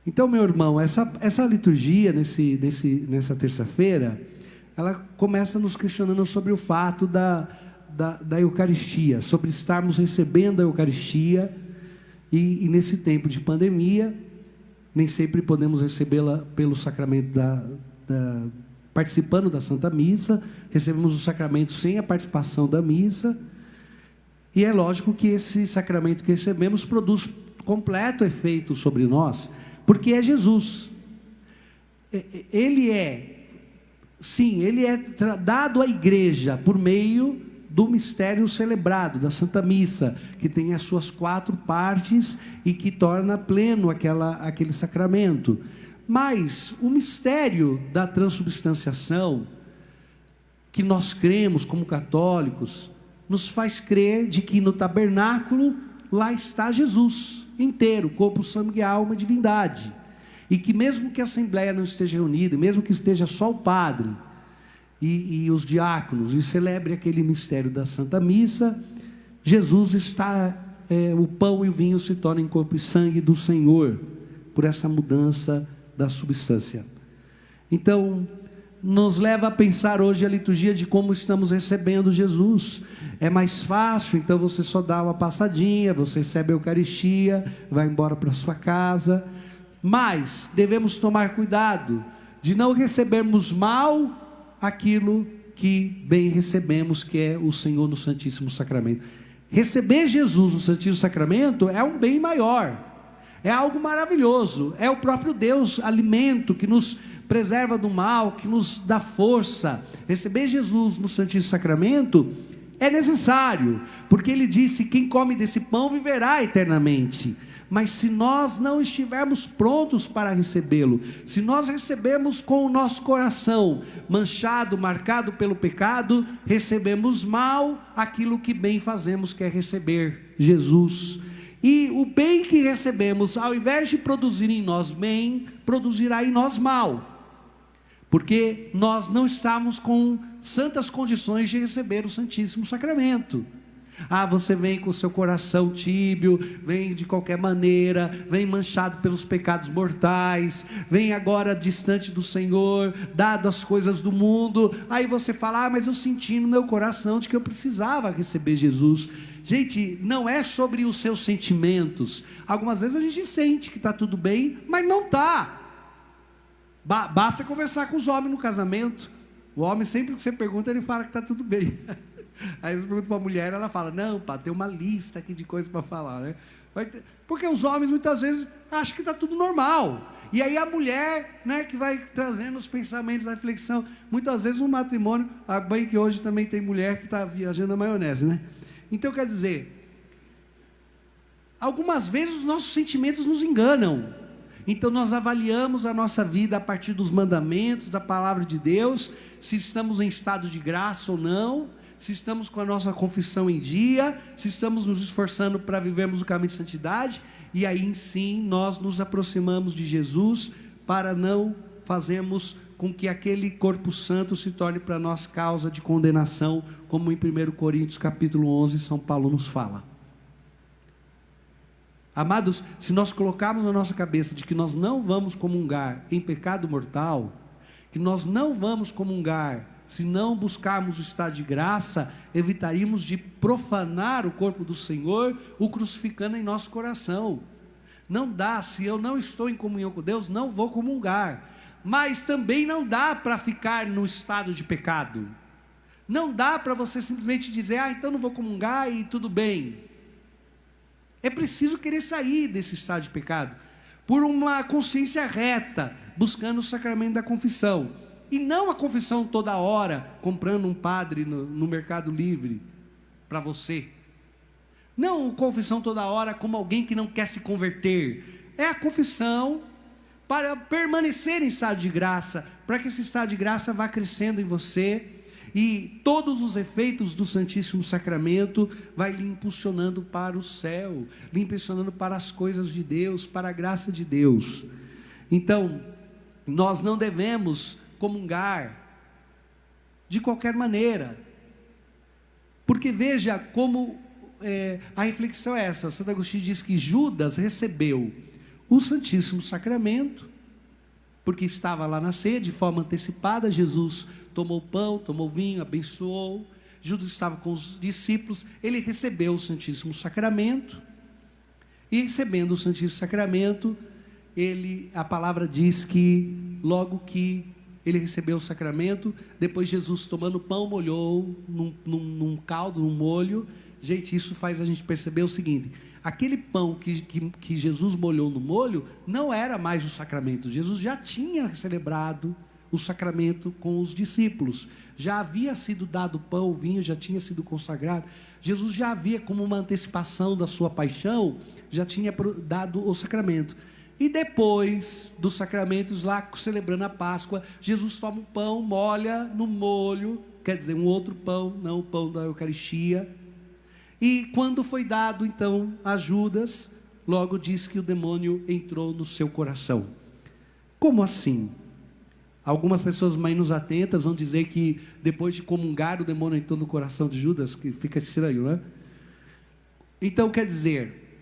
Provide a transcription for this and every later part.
Então, meu irmão, essa liturgia, nessa terça-feira, ela começa nos questionando sobre o fato da Eucaristia, sobre estarmos recebendo a Eucaristia, e nesse tempo de pandemia, nem sempre podemos recebê-la pelo sacramento participando da Santa Missa, recebemos o sacramento sem a participação da missa, e é lógico que esse sacramento que recebemos produz completo efeito sobre nós, porque é Jesus. Ele é dado à igreja por meio do mistério celebrado, da Santa Missa, que tem as suas 4 partes e que torna pleno aquele sacramento. Mas o mistério da transubstanciação, que nós cremos como católicos, nos faz crer de que no tabernáculo, lá está Jesus, inteiro, corpo, sangue e alma, divindade. E que mesmo que a Assembleia não esteja reunida, mesmo que esteja só o padre e os diáconos, e celebre aquele mistério da Santa Missa, Jesus está, o pão e o vinho se tornam corpo e sangue do Senhor, por essa mudança da substância. Então, nos leva a pensar hoje a liturgia de como estamos recebendo Jesus. É mais fácil, então você só dá uma passadinha, você recebe a Eucaristia, vai embora para sua casa, mas devemos tomar cuidado de não recebermos mal aquilo que bem recebemos, que é o Senhor no Santíssimo Sacramento. Receber Jesus no Santíssimo Sacramento é um bem maior, é algo maravilhoso, é o próprio Deus, alimento que nos preserva do mal, que nos dá força. Receber Jesus no Santíssimo Sacramento é necessário, porque Ele disse: quem come desse pão viverá eternamente. Mas se nós não estivermos prontos para recebê-lo, se nós recebemos com o nosso coração manchado, marcado pelo pecado, recebemos mal aquilo que bem fazemos, que é receber Jesus. E o bem que recebemos, ao invés de produzir em nós bem, produzirá em nós mal, porque nós não estamos com santas condições de receber o Santíssimo Sacramento. Você vem com o seu coração tíbio, vem de qualquer maneira, vem manchado pelos pecados mortais, vem agora distante do Senhor, dado as coisas do mundo. Aí você fala: mas eu senti no meu coração de que eu precisava receber Jesus. Gente, não é sobre os seus sentimentos. Algumas vezes a gente sente que está tudo bem, mas não está. Basta conversar com os homens no casamento. O homem, sempre que você pergunta, ele fala que está tudo bem. Aí você pergunta para a mulher, ela fala: não, pá, tem uma lista aqui de coisas para falar, né? Porque os homens muitas vezes acham que está tudo normal. E aí a mulher, né, que vai trazendo os pensamentos, a reflexão. Muitas vezes no matrimônio, bem que hoje também tem mulher que está viajando na maionese, né? Então, quer dizer, algumas vezes os nossos sentimentos nos enganam. Então nós avaliamos a nossa vida a partir dos mandamentos, da palavra de Deus, se estamos em estado de graça ou não, se estamos com a nossa confissão em dia, se estamos nos esforçando para vivermos o caminho de santidade, e aí sim nós nos aproximamos de Jesus, para não fazermos com que aquele corpo santo se torne para nós causa de condenação, como em 1 Coríntios capítulo 11, São Paulo nos fala. Amados, se nós colocarmos na nossa cabeça de que nós não vamos comungar em pecado mortal, que nós não vamos comungar se não buscarmos o estado de graça, evitaríamos de profanar o corpo do Senhor, o crucificando em nosso coração. Não dá, se eu não estou em comunhão com Deus, não vou comungar. Mas também não dá para ficar no estado de pecado. Não dá para você simplesmente dizer: então não vou comungar e tudo bem. É preciso querer sair desse estado de pecado, por uma consciência reta, buscando o sacramento da confissão, e não a confissão toda hora, comprando um padre no Mercado Livre, para você. Não a confissão toda hora como alguém que não quer se converter, é a confissão para permanecer em estado de graça, para que esse estado de graça vá crescendo em você, e todos os efeitos do Santíssimo Sacramento vai lhe impulsionando para o céu, lhe impulsionando para as coisas de Deus, para a graça de Deus. Então, nós não devemos comungar de qualquer maneira, porque veja como a reflexão é essa. Santo Agostinho diz que Judas recebeu o Santíssimo Sacramento, porque estava lá na ceia, de forma antecipada. Jesus tomou o pão, tomou o vinho, abençoou. Judas estava com os discípulos, ele recebeu o Santíssimo Sacramento, e recebendo o Santíssimo Sacramento, a palavra diz que, logo que ele recebeu o sacramento, depois Jesus, tomando o pão, molhou num caldo, num molho. Gente, isso faz a gente perceber o seguinte: aquele pão que Jesus molhou no molho, não era mais o sacramento. Jesus já tinha celebrado o sacramento com os discípulos, já havia sido dado o pão, o vinho já tinha sido consagrado. Jesus já havia, como uma antecipação da sua paixão, já tinha dado o sacramento. E depois dos sacramentos, lá celebrando a Páscoa, Jesus toma um pão, molha no molho, quer dizer, um outro pão, não o pão da Eucaristia. E quando foi dado então a Judas, logo diz que o demônio entrou no seu coração. Como assim? Algumas pessoas menos atentas vão dizer que depois de comungar o demônio entrou no coração de Judas, que fica estranho, né? Então quer dizer,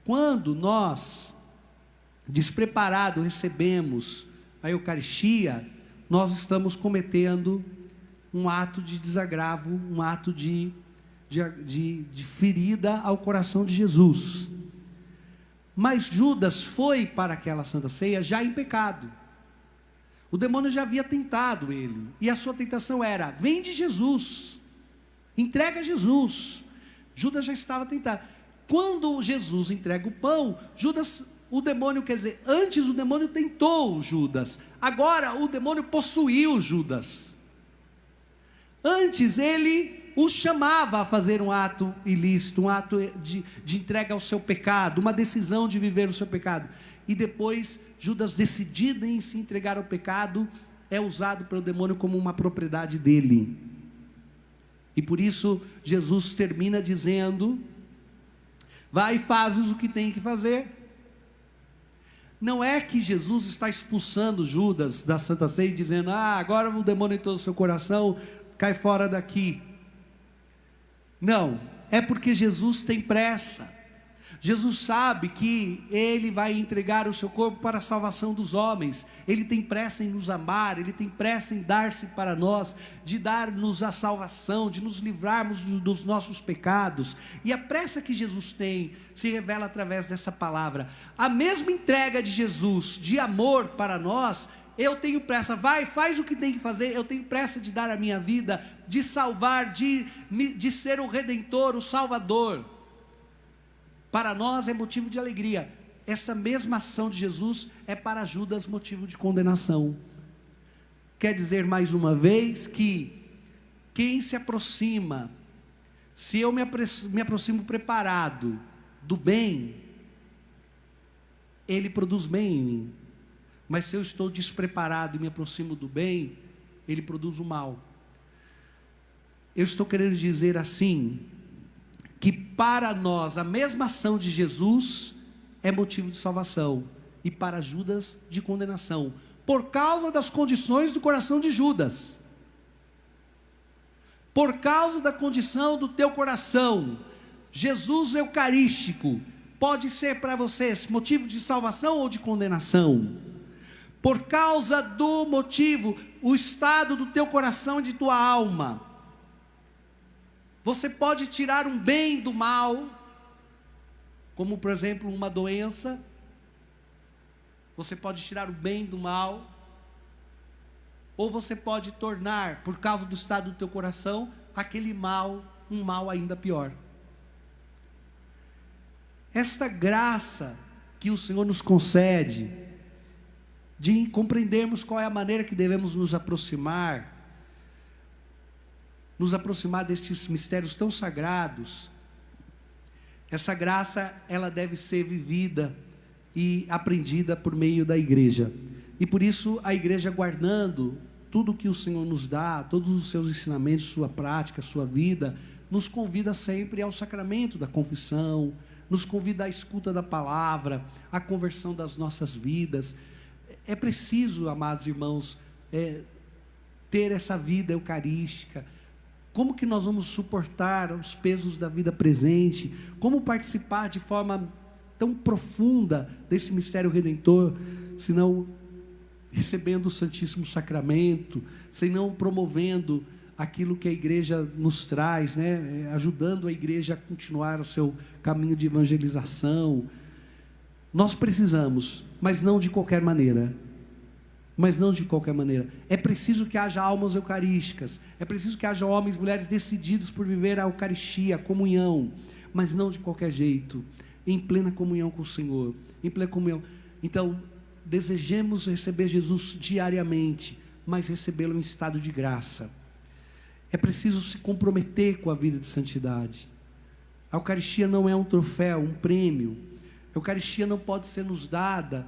quando nós, despreparado, recebemos a Eucaristia, nós estamos cometendo um ato de desagravo, um ato de ferida ao coração de Jesus. Mas Judas foi para aquela Santa Ceia já em pecado. O demônio já havia tentado ele, e a sua tentação era: vende Jesus, entrega Jesus. Judas já estava tentado. Quando Jesus entrega o pão, o demônio, quer dizer, antes o demônio tentou Judas, agora o demônio possuiu Judas. Antes ele o chamava a fazer um ato ilícito, um ato de entrega ao seu pecado, uma decisão de viver o seu pecado. E depois, Judas, decidido em se entregar ao pecado, é usado pelo demônio como uma propriedade dele. E por isso, Jesus termina dizendo: vai e fazes o que tem que fazer. Não é que Jesus está expulsando Judas da Santa Ceia e dizendo: agora o demônio entrou no seu coração, cai fora daqui. Não, é porque Jesus tem pressa. Jesus sabe que Ele vai entregar o seu corpo para a salvação dos homens. Ele tem pressa em nos amar, Ele tem pressa em dar-se para nós, de dar-nos a salvação, de nos livrarmos dos nossos pecados. E a pressa que Jesus tem se revela através dessa palavra. A mesma entrega de Jesus, de amor para nós: eu tenho pressa, vai, faz o que tem que fazer. Eu tenho pressa de dar a minha vida, de salvar, de ser o Redentor, o Salvador. Para nós é motivo de alegria. Esta mesma ação de Jesus é para Judas motivo de condenação. Quer dizer, mais uma vez, que quem se aproxima, se eu me aproximo preparado do bem, ele produz bem em mim. Mas se eu estou despreparado e me aproximo do bem, ele produz o mal. Eu estou querendo dizer assim, que para nós a mesma ação de Jesus é motivo de salvação, e para Judas de condenação, por causa das condições do coração de Judas. Por causa da condição do teu coração, Jesus eucarístico pode ser para vocês motivo de salvação ou de condenação. Por causa do motivo, o estado do teu coração e de tua alma. Você pode tirar um bem do mal, como por exemplo uma doença. Você pode tirar o bem do mal, ou você pode tornar, por causa do estado do teu coração, aquele mal, um mal ainda pior. Esta graça que o Senhor nos concede, de compreendermos qual é a maneira que devemos nos aproximar destes mistérios tão sagrados. Essa graça, ela deve ser vivida e aprendida por meio da igreja. E por isso a igreja, guardando tudo que o Senhor nos dá, todos os seus ensinamentos, sua prática, sua vida, nos convida sempre ao sacramento da confissão, nos convida à escuta da palavra, à conversão das nossas vidas. É preciso, amados irmãos, ter essa vida eucarística. Como que nós vamos suportar os pesos da vida presente? Como participar de forma tão profunda desse mistério redentor, senão recebendo o Santíssimo Sacramento, senão promovendo aquilo que a igreja nos traz, né? Ajudando a igreja a continuar o seu caminho de evangelização. Nós precisamos, mas não de qualquer maneira. Mas não de qualquer maneira. É preciso que haja almas eucarísticas, é preciso que haja homens e mulheres decididos por viver a Eucaristia, a comunhão, mas não de qualquer jeito, em plena comunhão com o Senhor, em plena comunhão. Então, desejemos receber Jesus diariamente, mas recebê-lo em estado de graça. É preciso se comprometer com a vida de santidade. A Eucaristia não é um troféu, um prêmio. A Eucaristia não pode ser nos dada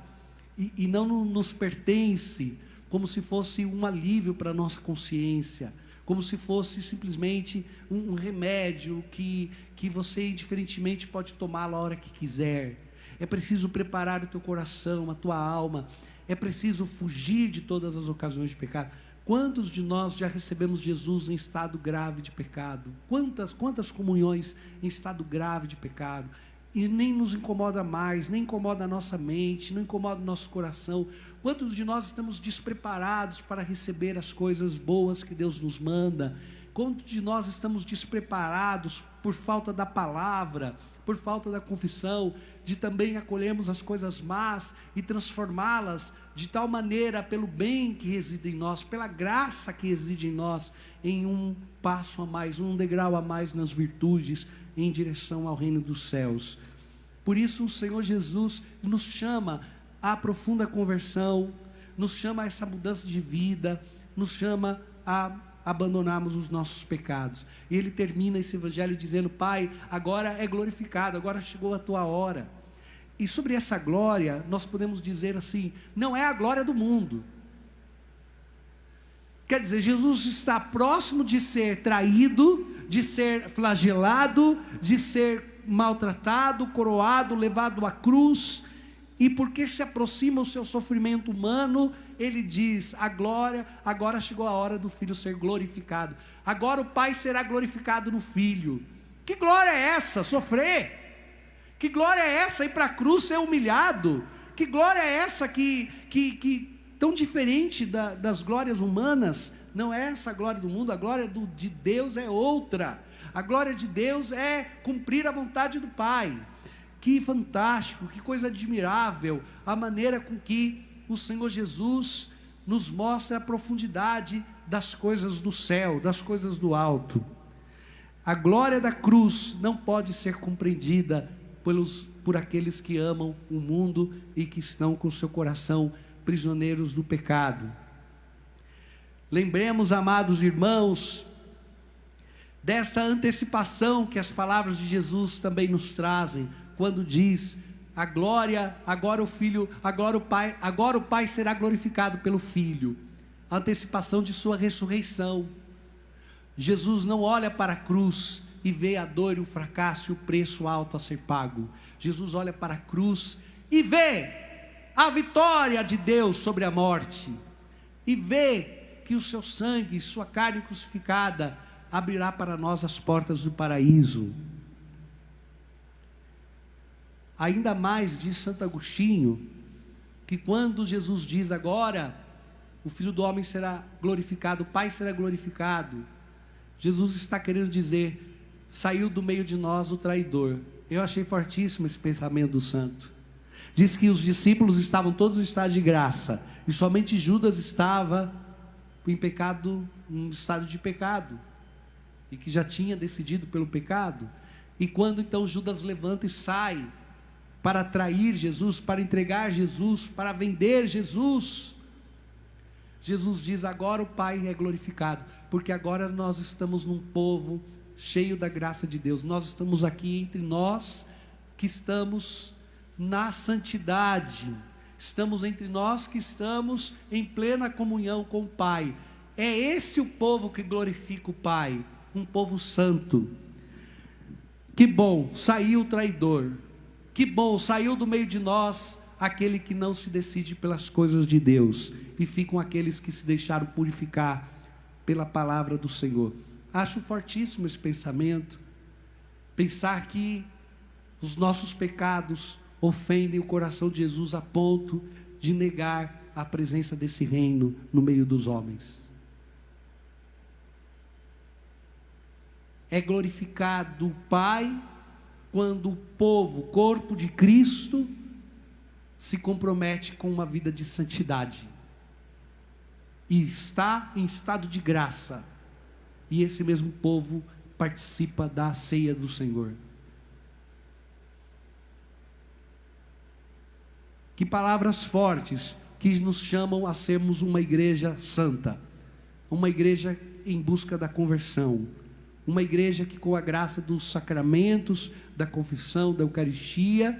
e não nos pertence como se fosse um alívio para a nossa consciência, como se fosse simplesmente um remédio que você indiferentemente pode tomar a hora que quiser. É preciso preparar o teu coração, a tua alma. É preciso fugir de todas as ocasiões de pecado. Quantos de nós já recebemos Jesus em estado grave de pecado? Quantas comunhões em estado grave de pecado? E nem nos incomoda mais, nem incomoda a nossa mente, não incomoda o nosso coração. Quantos de nós estamos despreparados para receber as coisas boas que Deus nos manda? Quantos de nós estamos despreparados por falta da palavra, por falta da confissão, de também acolhermos as coisas más e transformá-las de tal maneira, pelo bem que reside em nós, pela graça que reside em nós, em um passo a mais, um degrau a mais nas virtudes, em direção ao reino dos céus. Por isso o Senhor Jesus nos chama à profunda conversão, nos chama a essa mudança de vida, nos chama a abandonarmos os nossos pecados. E Ele termina esse evangelho dizendo: Pai, agora é glorificado, agora chegou a tua hora. E sobre essa glória, nós podemos dizer assim, não é a glória do mundo. Quer dizer, Jesus está próximo de ser traído, de ser flagelado, de ser maltratado, coroado, levado à cruz, e porque se aproxima o seu sofrimento humano, Ele diz: a glória, agora chegou a hora do Filho ser glorificado, agora o Pai será glorificado no Filho. Que glória é essa? Sofrer? Que glória é essa? Ir para a cruz, ser humilhado? Que glória é essa que tão diferente das glórias humanas? Não é essa a glória do mundo, a glória de Deus é outra. A glória de Deus é cumprir a vontade do Pai. Que fantástico, que coisa admirável, a maneira com que o Senhor Jesus nos mostra a profundidade das coisas do céu, das coisas do alto. A glória da cruz não pode ser compreendida por aqueles que amam o mundo e que estão com seu coração prisioneiros do pecado. Lembremos, amados irmãos, desta antecipação que as palavras de Jesus também nos trazem, quando diz: a glória, agora o Filho, agora o Pai será glorificado pelo Filho. A antecipação de sua ressurreição. Jesus não olha para a cruz e vê a dor e o fracasso e o preço alto a ser pago. Jesus olha para a cruz e vê a vitória de Deus sobre a morte, e vê que o seu sangue, sua carne crucificada, abrirá para nós as portas do paraíso. Ainda mais diz Santo Agostinho, que quando Jesus diz agora o Filho do Homem será glorificado, o Pai será glorificado, Jesus está querendo dizer: saiu do meio de nós o traidor. Eu achei fortíssimo esse pensamento do santo. Diz que os discípulos estavam todos em estado de graça, e somente Judas estava em pecado, em estado de pecado, e que já tinha decidido pelo pecado. E quando então Judas levanta e sai para trair Jesus, para entregar Jesus, para vender Jesus, Jesus diz: agora o Pai é glorificado, porque agora nós estamos num povo cheio da graça de Deus. Nós estamos aqui entre nós que estamos na santidade, estamos entre nós que estamos em plena comunhão com o Pai. É esse o povo que glorifica o Pai, um povo santo. Que bom, saiu o traidor. Que bom, saiu do meio de nós aquele que não se decide pelas coisas de Deus, e ficam aqueles que se deixaram purificar pela palavra do Senhor. Acho fortíssimo esse pensamento, pensar que os nossos pecados, ofendem o coração de Jesus a ponto de negar a presença desse reino no meio dos homens. É glorificado o Pai quando o povo, o corpo de Cristo, se compromete com uma vida de santidade e está em estado de graça, e esse mesmo povo participa da ceia do Senhor. Que palavras fortes que nos chamam a sermos uma igreja santa, uma igreja em busca da conversão, uma igreja que, com a graça dos sacramentos, da confissão, da Eucaristia,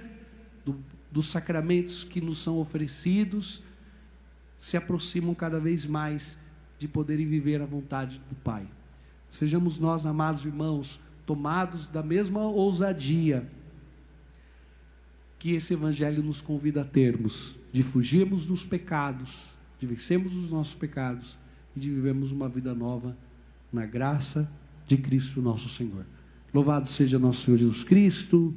dos sacramentos que nos são oferecidos, se aproximam cada vez mais de poderem viver a vontade do Pai. Sejamos nós, amados irmãos, tomados da mesma ousadia que esse Evangelho nos convida a termos, de fugirmos dos pecados, de vencermos os nossos pecados e de vivermos uma vida nova na graça de Cristo nosso Senhor. Louvado seja nosso Senhor Jesus Cristo.